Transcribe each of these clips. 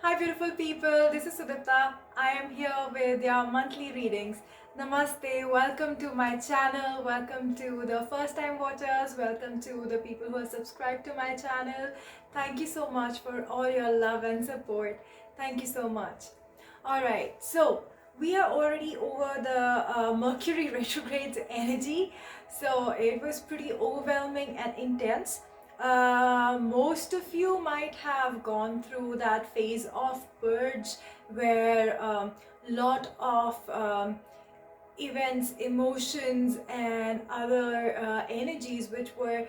Hi beautiful people, this is Sudipta. I am here with your monthly readings. Namaste, welcome to my channel, welcome to the first time watchers, welcome to the people who are subscribed to my channel. Thank you so much for all your love and support. Thank you so much. Alright, so we are already over the Mercury retrograde energy, so it was pretty overwhelming and intense. Most of you might have gone through that phase of purge where lot of events, emotions, and other energies which were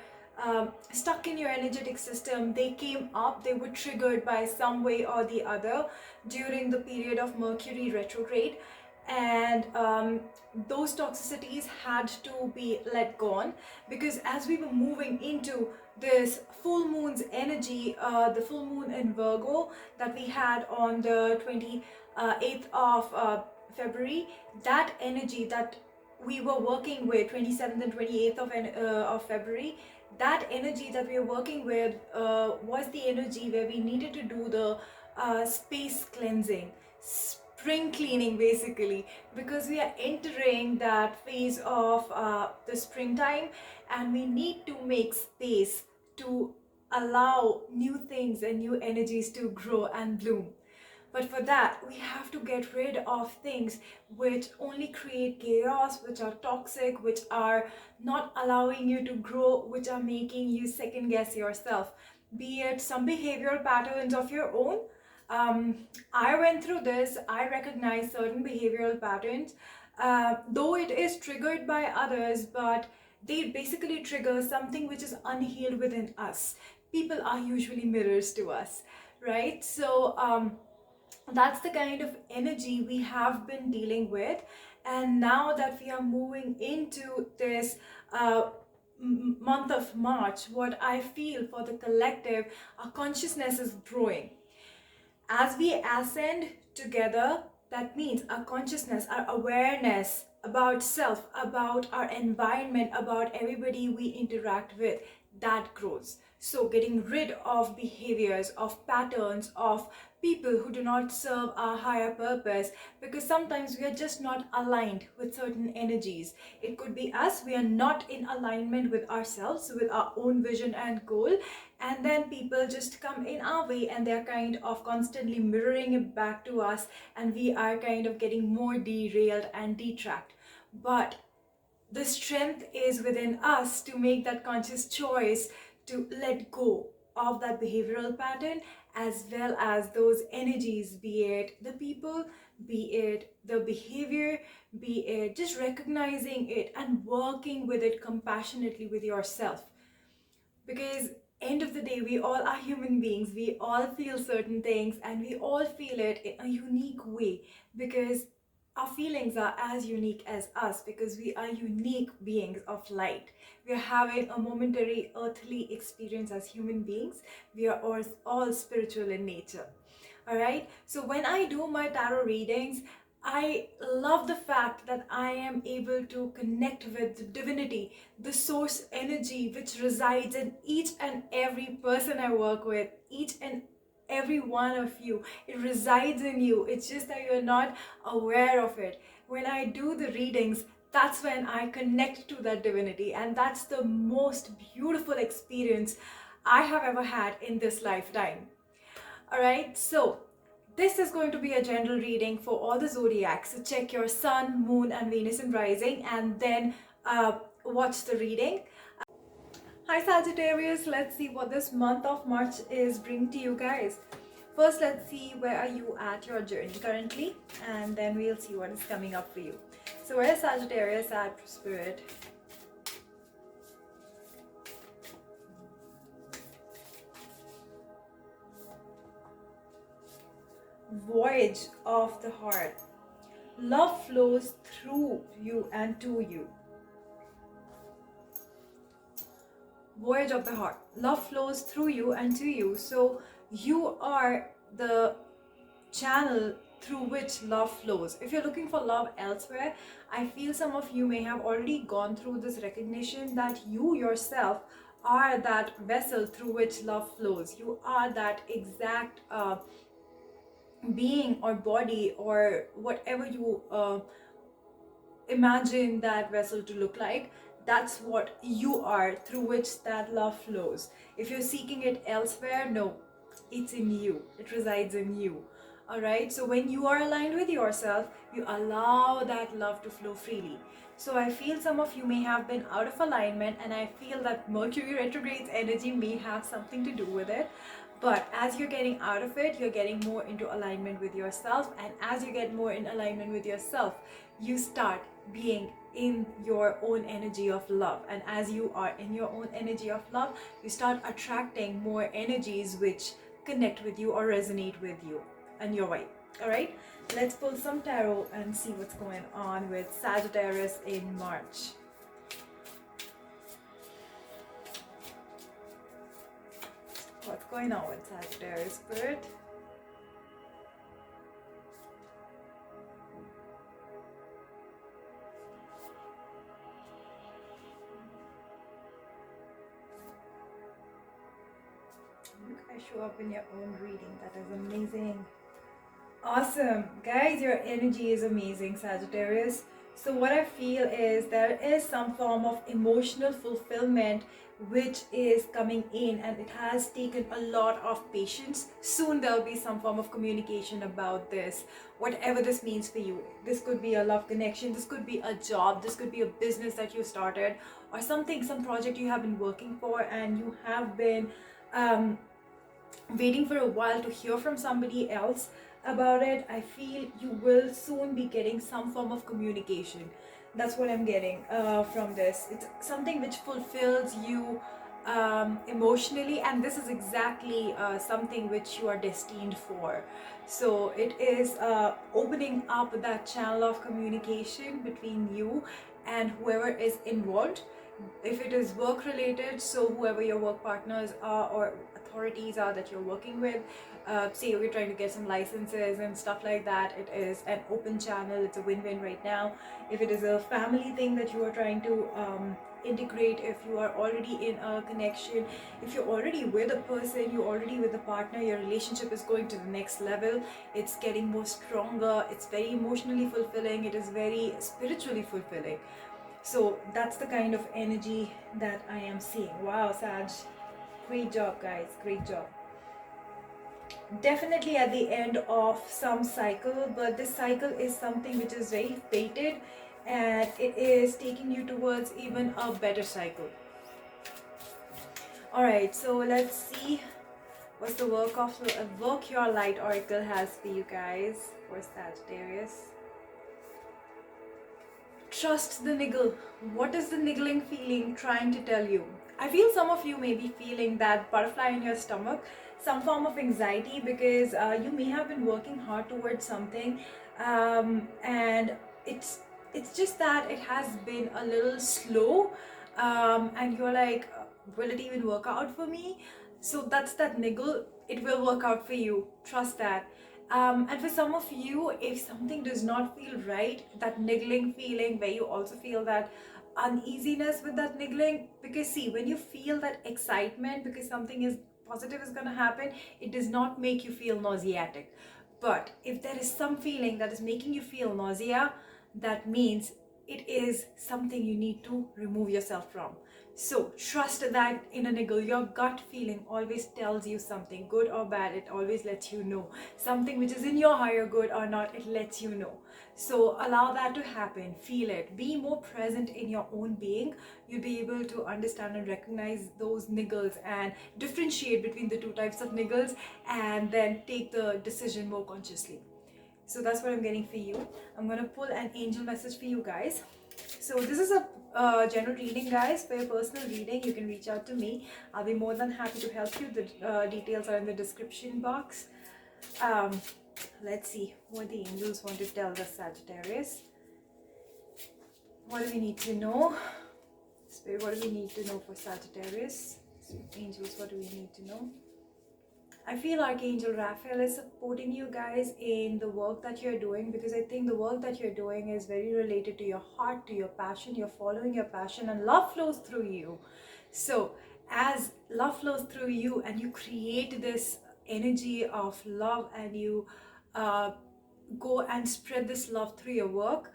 stuck in your energetic system, they came up, they were triggered by some way or the other during the period of Mercury retrograde, and those toxicities had to be let gone, because as we were moving into this full moon's energy, the full moon in Virgo that we had on the 28th of February, that energy that we were working with, 27th and 28th of February, that energy that we were working with was the energy where we needed to do the space cleansing, spring cleaning basically, because we are entering that phase of the springtime, and we need to make space to allow new things and new energies to grow and bloom. But for that, we have to get rid of things which only create chaos, which are toxic, which are not allowing you to grow, which are making you second guess yourself. Be it some behavioral patterns of your own. I went through this, I recognize certain behavioral patterns, though it is triggered by others, but they basically trigger something which is unhealed within us. People are usually mirrors to us, right? So, that's the kind of energy we have been dealing with, and now that we are moving into this month of March, what I feel for the collective, our consciousness is growing. As we ascend together, that means our consciousness, our awareness about self, about our environment, about everybody we interact with, that grows. So getting rid of behaviors, of patterns, of people who do not serve our higher purpose, because sometimes we are just not aligned with certain energies. It could be us, we are not in alignment with ourselves, with our own vision and goal, and then people just come in our way and they're kind of constantly mirroring it back to us, and we are kind of getting more derailed and detract. But the strength is within us to make that conscious choice to let go of that behavioral pattern, as well as those energies, be it the people, be it the behavior, be it just recognizing it and working with it compassionately with yourself. Because end of the day, we all are human beings, we all feel certain things, and we all feel it in a unique way, because our feelings are as unique as us, because we are unique beings of light. We are having a momentary earthly experience as human beings. We are all spiritual in nature. All right, so when I do my tarot readings, I love the fact that I am able to connect with the divinity, the source energy which resides in each and every person I work with, each and every one of you. It resides in you. It's just that you're not aware of it. When I do the readings, that's when I connect to that divinity, and that's the most beautiful experience I have ever had in this lifetime. Alright, so this is going to be a general reading for all the zodiacs. So check your sun, moon, and Venus in rising, and then watch the reading. Hi Sagittarius, let's see what this month of March is bringing to you guys. First, let's see where are you at your journey currently, and then we'll see what is coming up for you. So where is Sagittarius at, Spirit? Voyage of the heart. Love flows through you and to you. Voyage of the heart. Love flows through you and to you. So you are the channel through which love flows. If you're looking for love elsewhere, I feel some of you may have already gone through this recognition that you yourself are that vessel through which love flows. You are that exact being or body or whatever you imagine that vessel to look like, that's what you are, through which that love flows. If you're seeking it elsewhere, no, it's in you, it resides in you. All right, so when you are aligned with yourself, you allow that love to flow freely. So I feel some of you may have been out of alignment, and I feel that Mercury retrograde's energy may have something to do with it. But as you're getting out of it, you're getting more into alignment with yourself, and as you get more in alignment with yourself, you start being in your own energy of love. And as you are in your own energy of love, you start attracting more energies which connect with you or resonate with you and your vibe. All right, let's pull some tarot and see what's going on with Sagittarius in March. What's going on with Sagittarius, Spirit? You guys show up in your own reading. That is amazing. Awesome. Guys, your energy is amazing, Sagittarius. So what I feel is there is some form of emotional fulfillment which is coming in, and it has taken a lot of patience. Soon there'll be some form of communication about this, whatever this means for you. This could be a love connection, this could be a job, this could be a business that you started, or something, some project you have been working for and you have been waiting for a while to hear from somebody else about it. I feel you will soon be getting some form of communication. That's what I'm getting from this. It's something which fulfills you emotionally, and this is exactly something which you are destined for. So it is opening up that channel of communication between you and whoever is involved. If it is work related, so whoever your work partners are or authorities are that you're working with, say you're trying to get some licenses and stuff like that, it is an open channel, it's a win-win right now. If it is a family thing that you are trying to integrate, if you are already in a connection, if you're already with a person, you're already with a partner, your relationship is going to the next level, it's getting more stronger, it's very emotionally fulfilling, it is very spiritually fulfilling. So that's the kind of energy that I am seeing. Wow, Sag, great job, guys, great job. Definitely at the end of some cycle, but this cycle is something which is very fated, and it is taking you towards even a better cycle. All right, so let's see what's the work your light oracle has for you guys for Sagittarius. Trust the niggle. What is the niggling feeling trying to tell you? I feel some of you may be feeling that butterfly in your stomach, some form of anxiety, because you may have been working hard towards something, and it's just that it has been a little slow, and you're like, will it even work out for me? So that's that niggle. It will work out for you. Trust that. And for some of you, if something does not feel right, that niggling feeling where you also feel that uneasiness with that niggling, because see, when you feel that excitement because something is positive is going to happen, it does not make you feel nauseatic. But if there is some feeling that is making you feel nausea, that means it is something you need to remove yourself from. So trust that inner niggle. Your gut feeling always tells you something, good or bad, it always lets you know. Something which is in your higher good or not, it lets you know. So allow that to happen, feel it, be more present in your own being. You'll be able to understand and recognize those niggles and differentiate between the two types of niggles, and then take the decision more consciously. So that's what I'm getting for you. I'm going to pull an angel message for you guys. So this is a general reading, guys. For your personal reading, you can reach out to me. I'll be more than happy to help you. The details are in the description box. Let's see what the angels want to tell the Sagittarius. What do we need to know? Spirit, what do we need to know for Sagittarius? Angels, what do we need to know? I feel Archangel Raphael is supporting you guys in the work that you're doing, because I think the work that you're doing is very related to your heart, to your passion. You're following your passion and love flows through you. So as love flows through you and you create this energy of love, and you uh, go and spread this love through your work,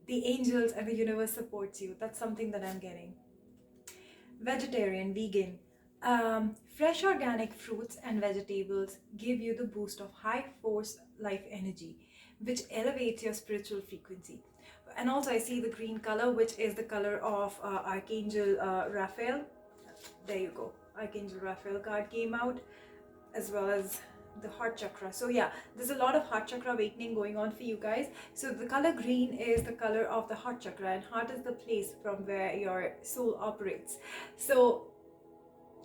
the angels and the universe supports you. That's something that I'm getting. Vegetarian, vegan. Fresh organic fruits and vegetables give you the boost of high force life energy, which elevates your spiritual frequency. And also, I see the green color, which is the color of Archangel Raphael. There you go. Archangel Raphael card came out, as well as the heart chakra. So yeah, there's a lot of heart chakra awakening going on for you guys. So the color green is the color of the heart chakra, and heart is the place from where your soul operates. So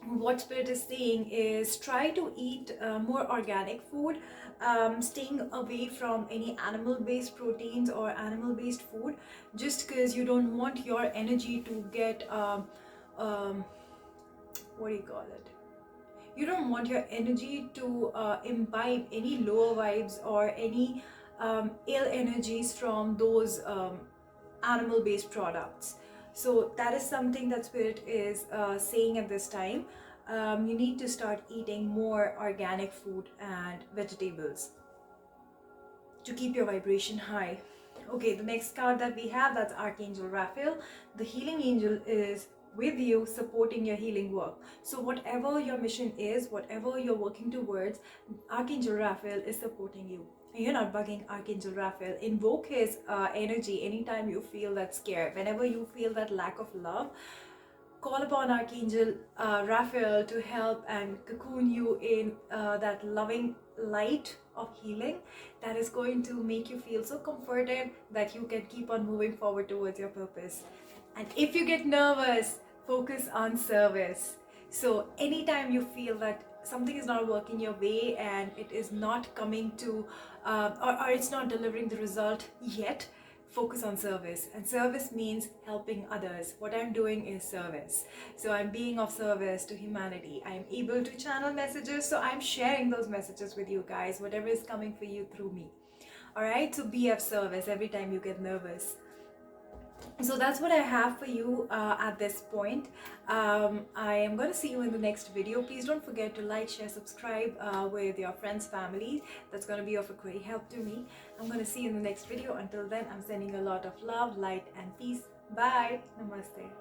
what spirit is saying is try to eat more organic food, staying away from any animal based proteins or animal based food, just because you don't want your energy to get what do you call it, you don't want your energy to imbibe any lower vibes or any ill energies from those animal based products. So that is something that spirit is saying at this time. You need to start eating more organic food and vegetables to keep your vibration high. Okay, the next card that we have, that's Archangel Raphael. The healing angel is with you, supporting your healing work. So whatever your mission is, whatever you're working towards, Archangel Raphael is supporting you. And you're not bugging Archangel Raphael. Invoke his energy anytime you feel that scare. Whenever you feel that lack of love, call upon Archangel Raphael to help and cocoon you in that loving light of healing that is going to make you feel so comforted that you can keep on moving forward towards your purpose. And if you get nervous, focus on service. So anytime you feel that something is not working your way and it is not coming to or it's not delivering the result yet, focus on service. And service means helping others. What I'm doing is service. So I'm being of service to humanity. I'm able to channel messages, so I'm sharing those messages with you guys, whatever is coming for you through me. All right, so be of service every time you get nervous. So that's what I have for you at this point. I am going to see you in the next video. Please don't forget to like, share, subscribe with your friends, family. That's going to be of a great help to me. I'm going to see you in the next video. Until then, I'm sending a lot of love, light and peace. Bye. Namaste.